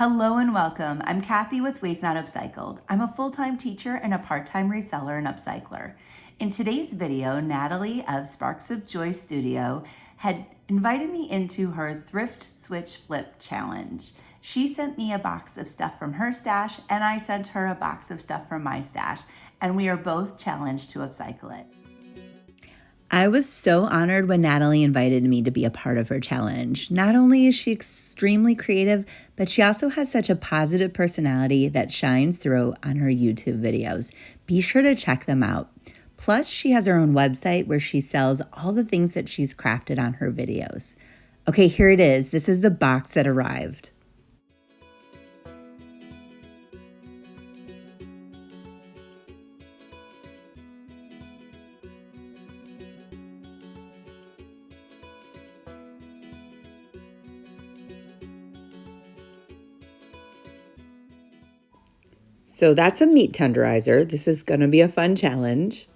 Hello and welcome. I'm Kathy with Waste.Not.Upcycled. I'm a full-time teacher and a part-time reseller and upcycler. In today's video, Natalie of Sparks of Joy Studio had invited me into her Thrift Switch Flip challenge. She sent me a box of stuff from her stash and I sent her a box of stuff from my stash, and we are both challenged to upcycle it. I was so honored when Natalie invited me to be a part of her challenge. Not only is she extremely creative, but she also has such a positive personality that shines through on her YouTube videos. Be sure to check them out. Plus, she has her own website where she sells all the things that she's crafted on her videos. Okay, here it is. This is the box that arrived. So that's a meat tenderizer. This is going to be a fun challenge.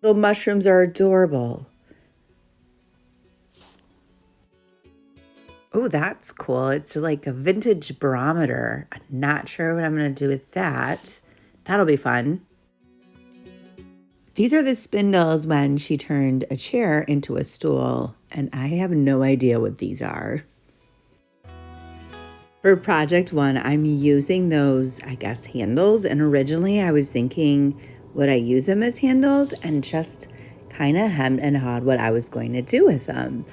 Little mushrooms are adorable. Oh, that's cool. It's like a vintage barometer. I'm not sure what I'm going to do with that. That'll be fun. These are the spindles when she turned a chair into a stool, and I have no idea what these are. For project one, I'm using those, I guess, handles, and originally I was thinking, would I use them as handles, and just kind of hemmed and hawed what I was going to do with them.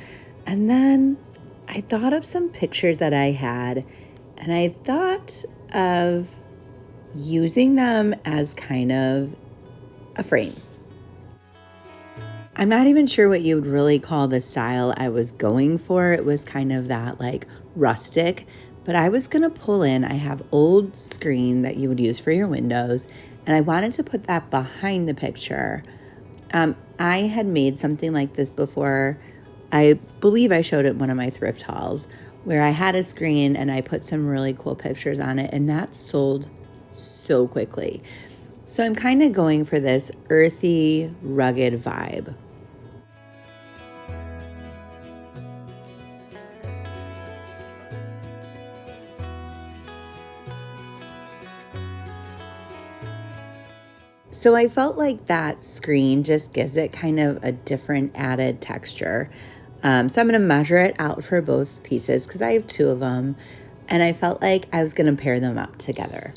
And then I thought of some pictures that I had, and I thought of using them as kind of a frame. I'm not even sure what you would really call the style I was going for. It was kind of that like rustic, but I was gonna pull in, I have old screen that you would use for your windows, and I wanted to put that behind the picture. I had made something like this before. I believe I showed it in one of my thrift hauls where I had a screen and I put some really cool pictures on it, and that sold so quickly. So I'm kind of going for this earthy, rugged vibe. So I felt like that screen just gives it kind of a different added texture. So I'm going to measure it out for both pieces because I have two of them, and I felt like I was going to pair them up together.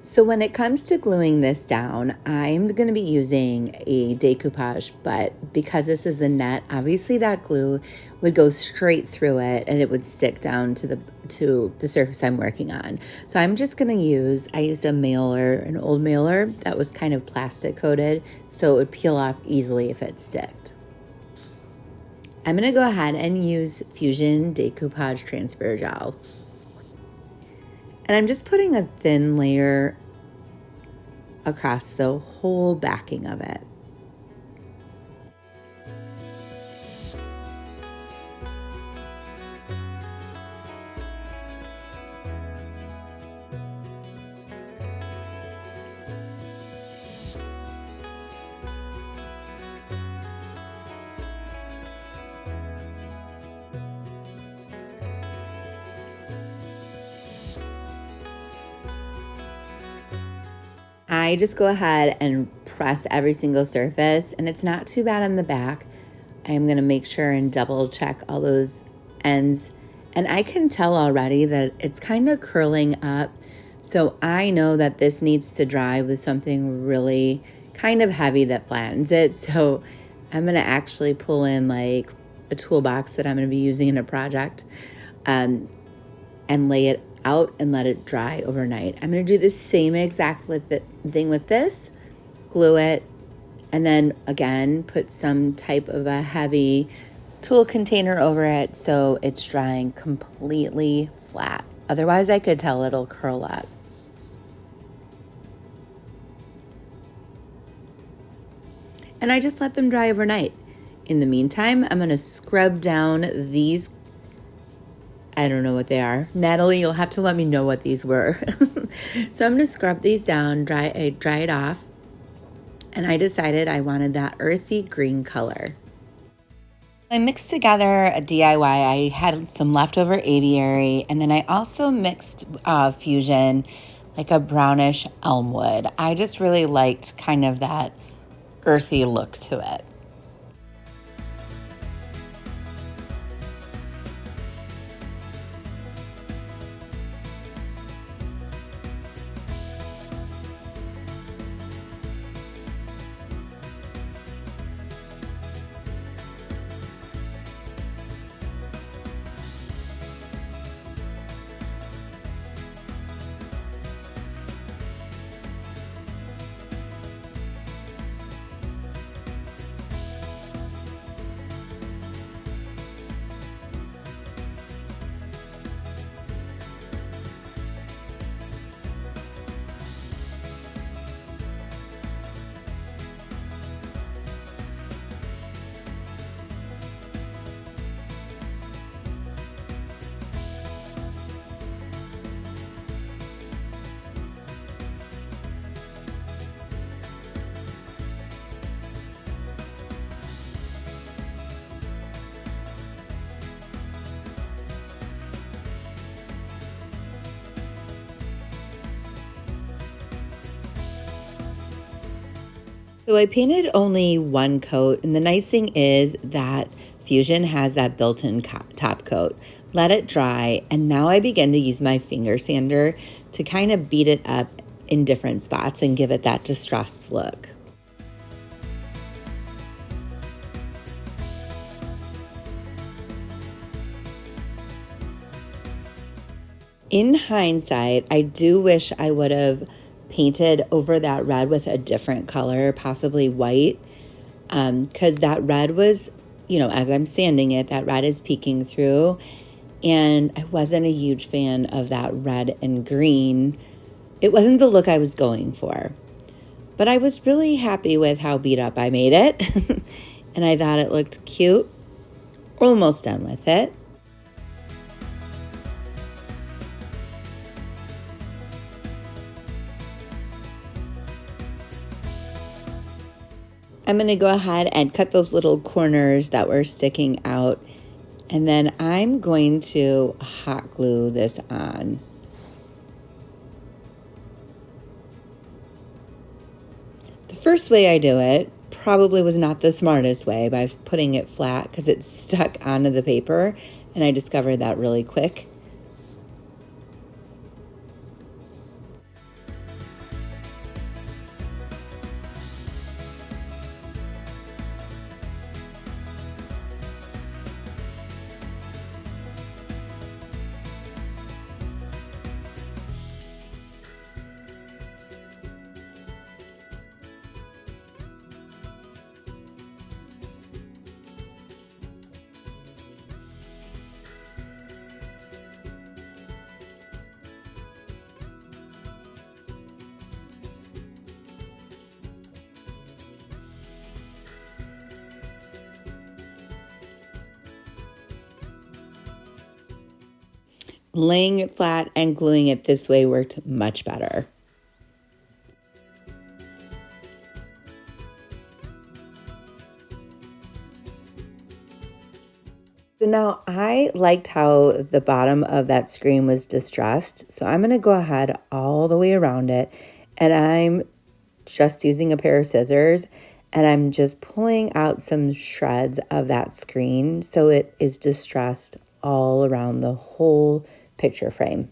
So when it comes to gluing this down, I'm going to be using a decoupage, but because this is a net, obviously that glue would go straight through it and it would stick down to the surface I'm working on. So I'm just going to I used a mailer, an old mailer that was kind of plastic coated, so it would peel off easily if it sticked. I'm going to go ahead and use Fusion Decoupage Transfer Gel. And I'm just putting a thin layer across the whole backing of it. I just go ahead and press every single surface, and it's not too bad on the back. I'm gonna make sure and double check all those ends. And I can tell already that it's kind of curling up. So I know that this needs to dry with something really kind of heavy that flattens it. So I'm gonna actually pull in like a toolbox that I'm gonna be using in a project and lay it out and let it dry overnight. I'm gonna do the same exact thing with this, glue it, and then again, put some type of a heavy tool container over it so it's drying completely flat. Otherwise, I could tell it'll curl up. And I just let them dry overnight. In the meantime, I'm gonna scrub down these, I don't know what they are. Natalie, you'll have to let me know what these were. So I'm gonna scrub these down, dry it off. And I decided I wanted that earthy green color. I mixed together a DIY. I had some leftover aviary, and then I also mixed fusion, like a brownish elm wood. I just really liked kind of that earthy look to it. So I painted only one coat, and the nice thing is that Fusion has that built-in top coat. Let it dry, and now I begin to use my finger sander to kind of beat it up in different spots and give it that distressed look. In hindsight, I do wish I would have painted over that red with a different color, possibly white, because that red was, as I'm sanding it, that red is peeking through, and I wasn't a huge fan of that red and green. It wasn't the look I was going for, but I was really happy with how beat up I made it, and I thought it looked cute. Almost done with it. I'm going to go ahead and cut those little corners that were sticking out, and then I'm going to hot glue this on. The first way I do it probably was not the smartest way, by putting it flat because it's stuck onto the paper, and I discovered that really quick. Laying it flat and gluing it this way worked much better. So now I liked how the bottom of that screen was distressed. So I'm going to go ahead all the way around it, and I'm just using a pair of scissors, and I'm just pulling out some shreds of that screen so it is distressed all around the whole picture frame.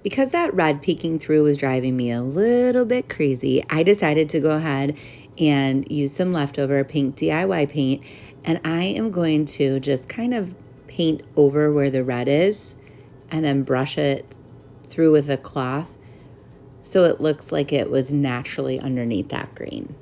Because that red peeking through was driving me a little bit crazy, I decided to go ahead and use some leftover pink DIY paint, and I am going to just kind of paint over where the red is and then brush it through with a cloth so it looks like it was naturally underneath that green.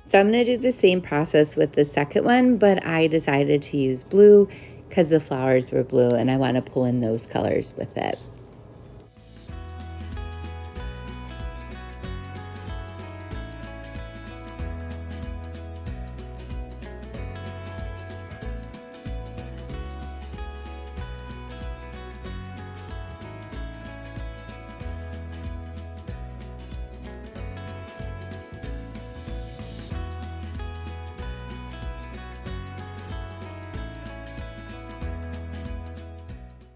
So I'm going to do the same process with the second one, but I decided to use blue because the flowers were blue and I want to pull in those colors with it.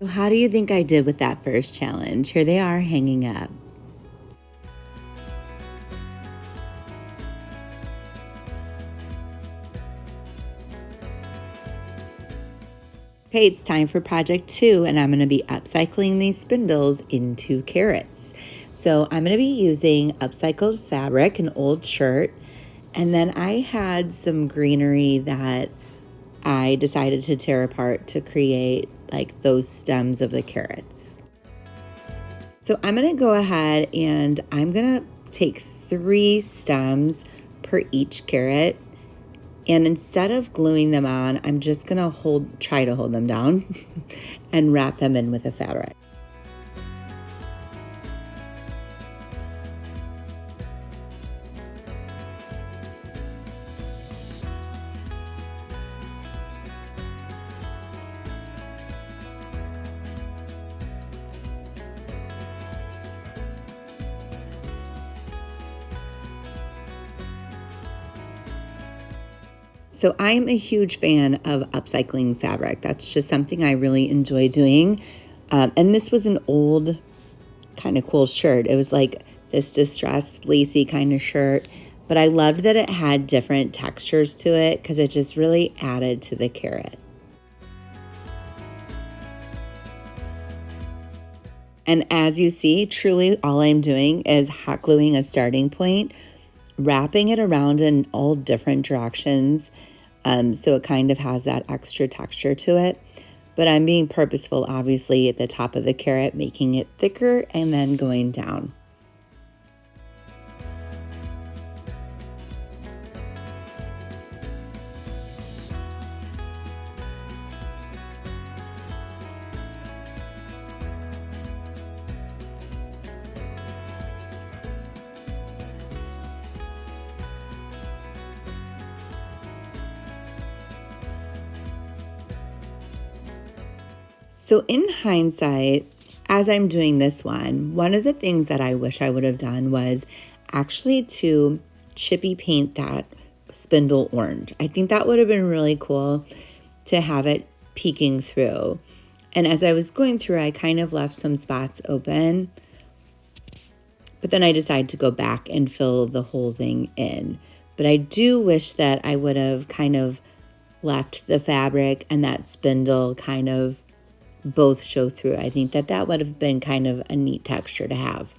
So how do you think I did with that first challenge? Here they are hanging up. Okay, it's time for project 2, and I'm going to be upcycling these spindles into carrots. So I'm going to be using upcycled fabric, an old shirt, and then I had some greenery that I decided to tear apart to create like those stems of the carrots. So I'm going to go ahead and I'm going to take 3 stems per each carrot. And instead of gluing them on, I'm just going to try to hold them down and wrap them in with a fabric. So I'm a huge fan of upcycling fabric. That's just something I really enjoy doing. And this was an old kind of cool shirt. It was like this distressed lacy kind of shirt, but I loved that it had different textures to it because it just really added to the carrot. And as you see, truly all I'm doing is hot gluing a starting point, wrapping it around in all different directions, so it kind of has that extra texture to it. But I'm being purposeful, obviously, at the top of the carrot, making it thicker and then going down. So in hindsight, as I'm doing this one of the things that I wish I would have done was actually to chippy paint that spindle orange. I think that would have been really cool to have it peeking through. And as I was going through, I kind of left some spots open, but then I decided to go back and fill the whole thing in. But I do wish that I would have kind of left the fabric and that spindle kind of both show through. I think that that would have been kind of a neat texture to have.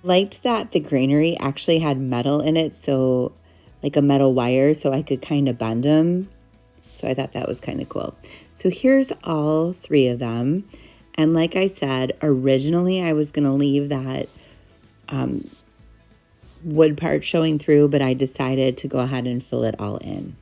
Liked that the granary actually had metal in it, so like a metal wire, so I could kind of bend them. So I thought that was kind of cool. So here's all 3 of them. And like I said, originally I was going to leave that wood part showing through, but I decided to go ahead and fill it all in.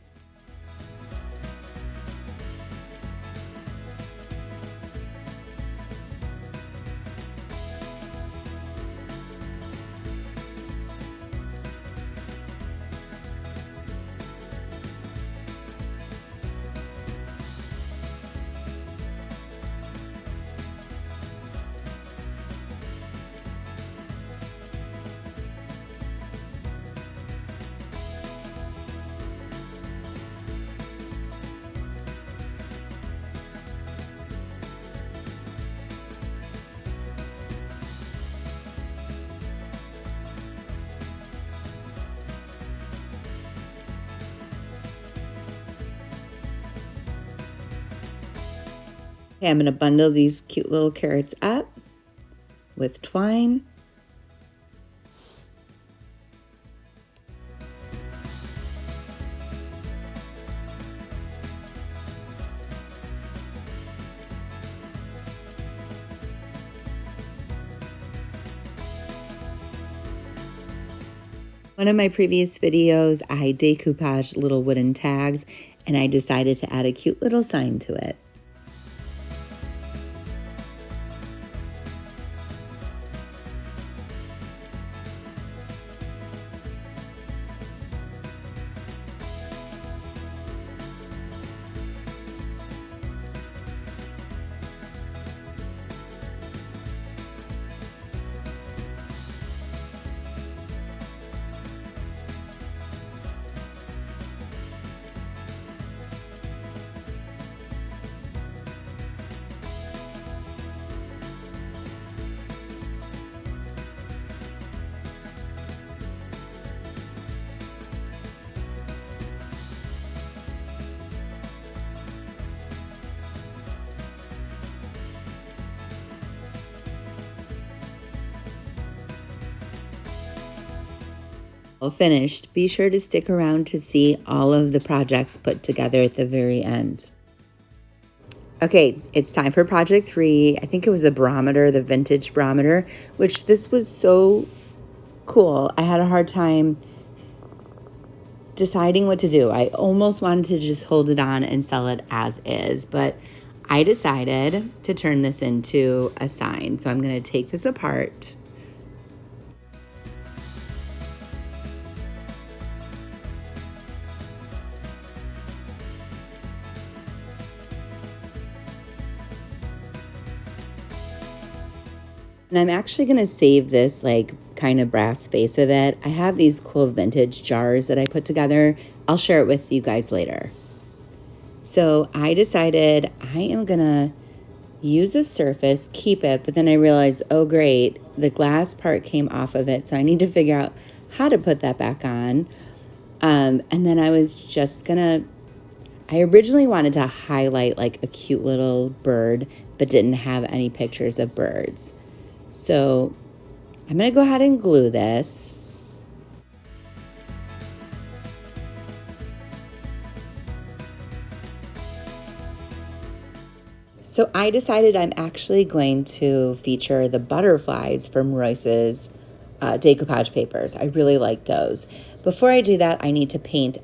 Okay, I'm going to bundle these cute little carrots up with twine. One of my previous videos, I decoupaged little wooden tags, and I decided to add a cute little sign to it. All finished. Be sure to stick around to see all of the projects put together at the very end. Okay, it's time for project 3. I think it was a barometer, the vintage barometer, which this was so cool. I had a hard time deciding what to do. I almost wanted to just hold it on and sell it as is, but I decided to turn this into a sign. So I'm going to take this apart. And I'm actually going to save this like kind of brass face of it. I have these cool vintage jars that I put together. I'll share it with you guys later. So I decided I am going to use this surface, keep it, but then I realized, oh great, the glass part came off of it. So I need to figure out how to put that back on. And then I was just going to, I originally wanted to highlight like a cute little bird, but didn't have any pictures of birds. So I'm going to go ahead and glue this. So I decided I'm actually going to feature the butterflies from Royce's decoupage papers. I really like those. Before I do that, I need to paint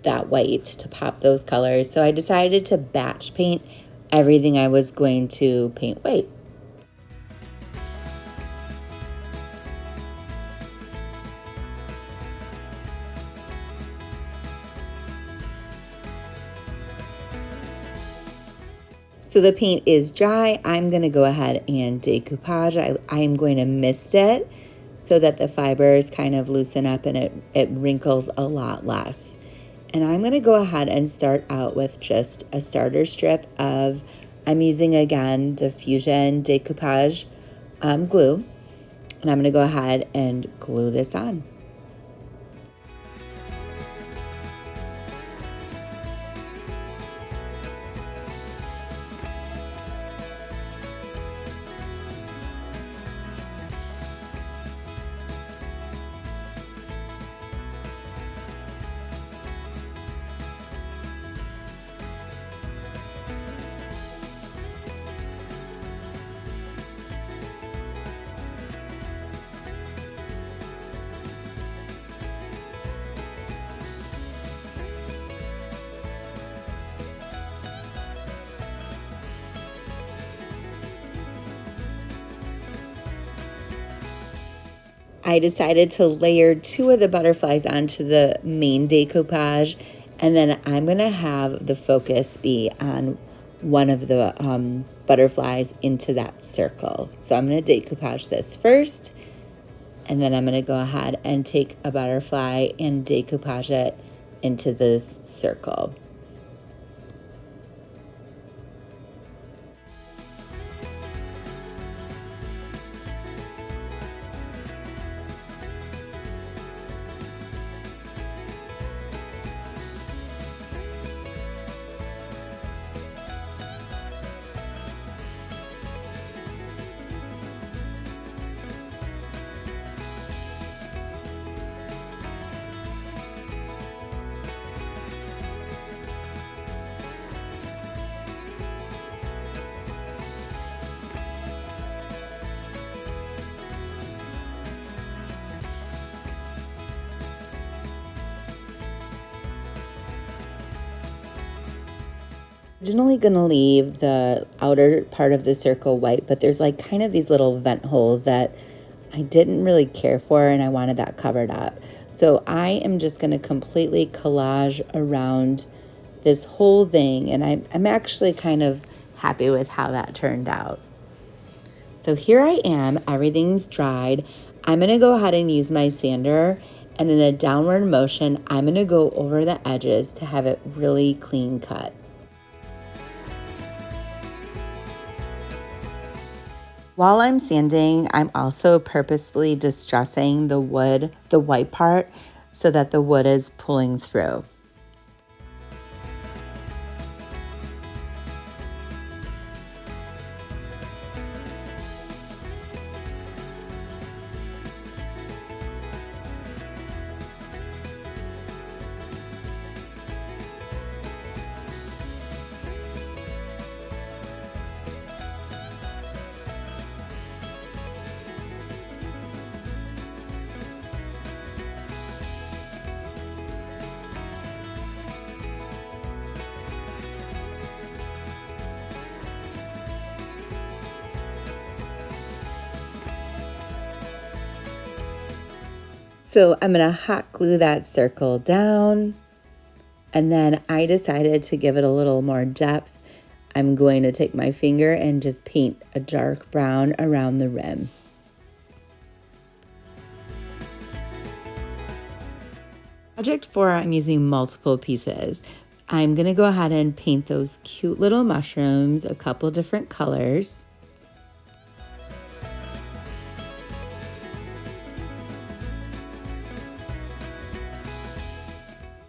that white to pop those colors. So I decided to batch paint everything I was going to paint white. So the paint is dry. I'm going to go ahead and decoupage. I am going to mist it so that the fibers kind of loosen up and it wrinkles a lot less. And I'm going to go ahead and start out with just a starter strip of, I'm using again the Fusion decoupage glue. And I'm going to go ahead and glue this on. I decided to layer 2 of the butterflies onto the main decoupage, and then I'm going to have the focus be on one of the butterflies into that circle. So I'm going to decoupage this first, and then I'm going to go ahead and take a butterfly and decoupage it into this circle. Originally gonna leave the outer part of the circle white, but there's like kind of these little vent holes that I didn't really care for, and I wanted that covered up. So I am just gonna completely collage around this whole thing, and I'm actually kind of happy with how that turned out. So here I am, everything's dried. I'm gonna go ahead and use my sander, and in a downward motion, I'm gonna go over the edges to have it really clean cut. While I'm sanding, I'm also purposefully distressing the wood, the white part, so that the wood is pulling through. So I'm gonna hot glue that circle down, and then I decided to give it a little more depth. I'm going to take my finger and just paint a dark brown around the rim. Project 4, I'm using multiple pieces. I'm gonna go ahead and paint those cute little mushrooms a couple different colors.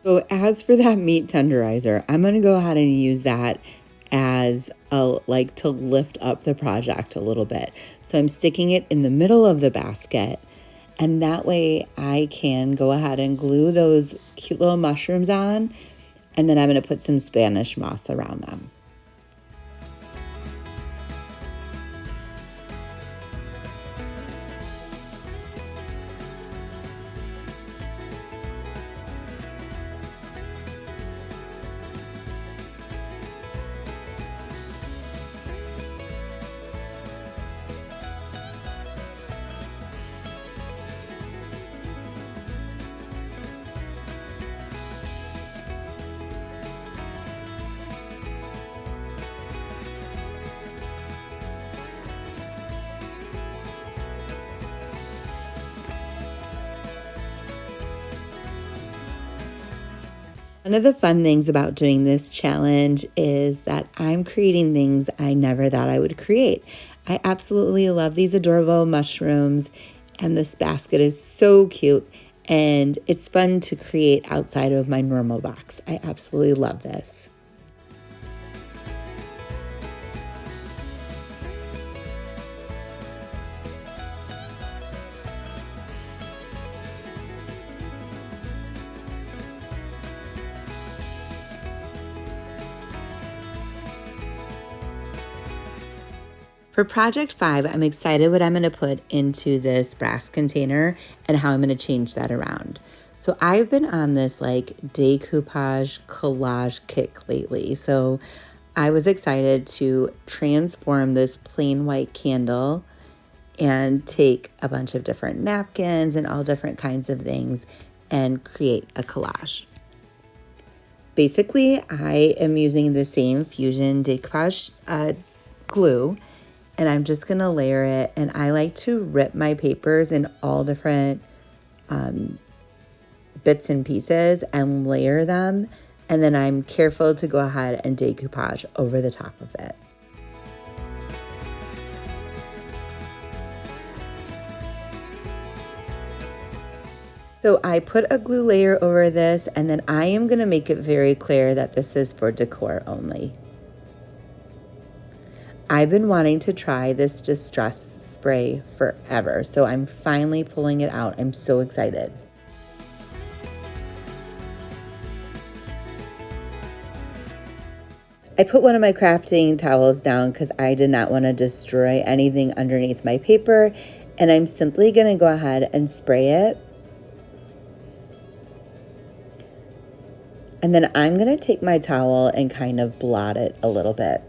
So as for that meat tenderizer, I'm gonna go ahead and use that as a, like, to lift up the project a little bit. So I'm sticking it in the middle of the basket, and that way I can go ahead and glue those cute little mushrooms on, and then I'm gonna put some Spanish moss around them. One of the fun things about doing this challenge is that I'm creating things I never thought I would create. I absolutely love these adorable mushrooms, and this basket is so cute, and it's fun to create outside of my normal box. I absolutely love this. For project 5, I'm excited what I'm going to put into this brass container and how I'm going to change that around. So I've been on this like decoupage collage kick lately. So I was excited to transform this plain white candle and take a bunch of different napkins and all different kinds of things and create a collage. Basically, I am using the same Fusion decoupage glue, and I'm just gonna layer it, and I like to rip my papers in all different bits and pieces and layer them, and then I'm careful to go ahead and decoupage over the top of it. So I put a glue layer over this, and then I am gonna make it very clear that this is for decor only. I've been wanting to try this distress spray forever, so I'm finally pulling it out. I'm so excited. I put one of my crafting towels down because I did not want to destroy anything underneath my paper, and I'm simply gonna go ahead and spray it. And then I'm gonna take my towel and kind of blot it a little bit.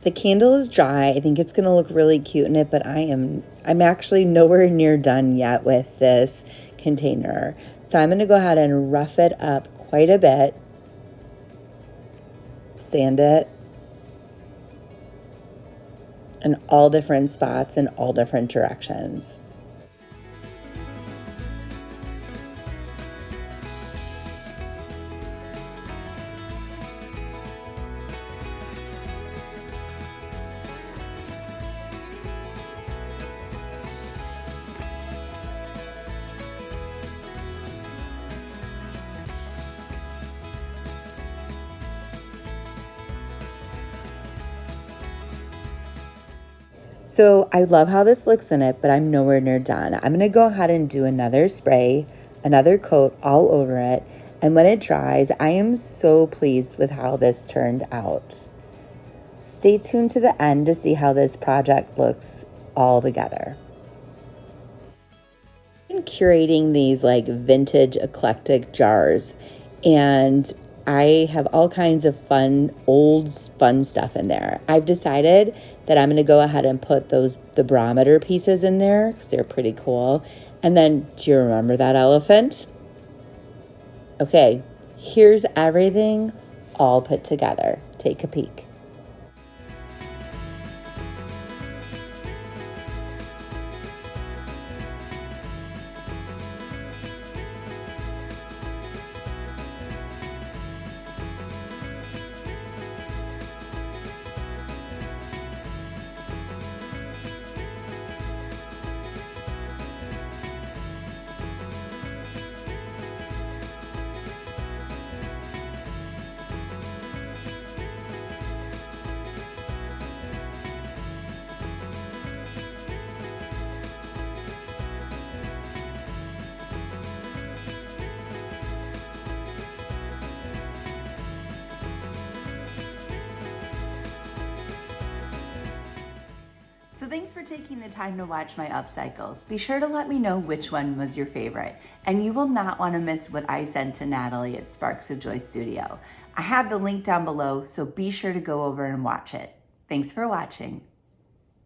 The candle is dry. I think it's gonna look really cute in it, but I'm actually nowhere near done yet with this container. So I'm gonna go ahead and rough it up quite a bit, sand it in all different spots in all different directions. So I love how this looks in it, but I'm nowhere near done. I'm gonna go ahead and do another spray, another coat all over it. And when it dries, I am so pleased with how this turned out. Stay tuned to the end to see how this project looks all together. I'm curating these like vintage eclectic jars, and I have all kinds of fun, old, fun stuff in there. I've decided that I'm gonna go ahead and put the barometer pieces in there because they're pretty cool. And then, do you remember that elephant? Okay, here's everything all put together. Take a peek. So thanks for taking the time to watch my upcycles. Be sure to let me know which one was your favorite, and you will not want to miss what I sent to Natalie at Sparks of Joy Studio. I have the link down below, so be sure to go over and watch it. Thanks for watching.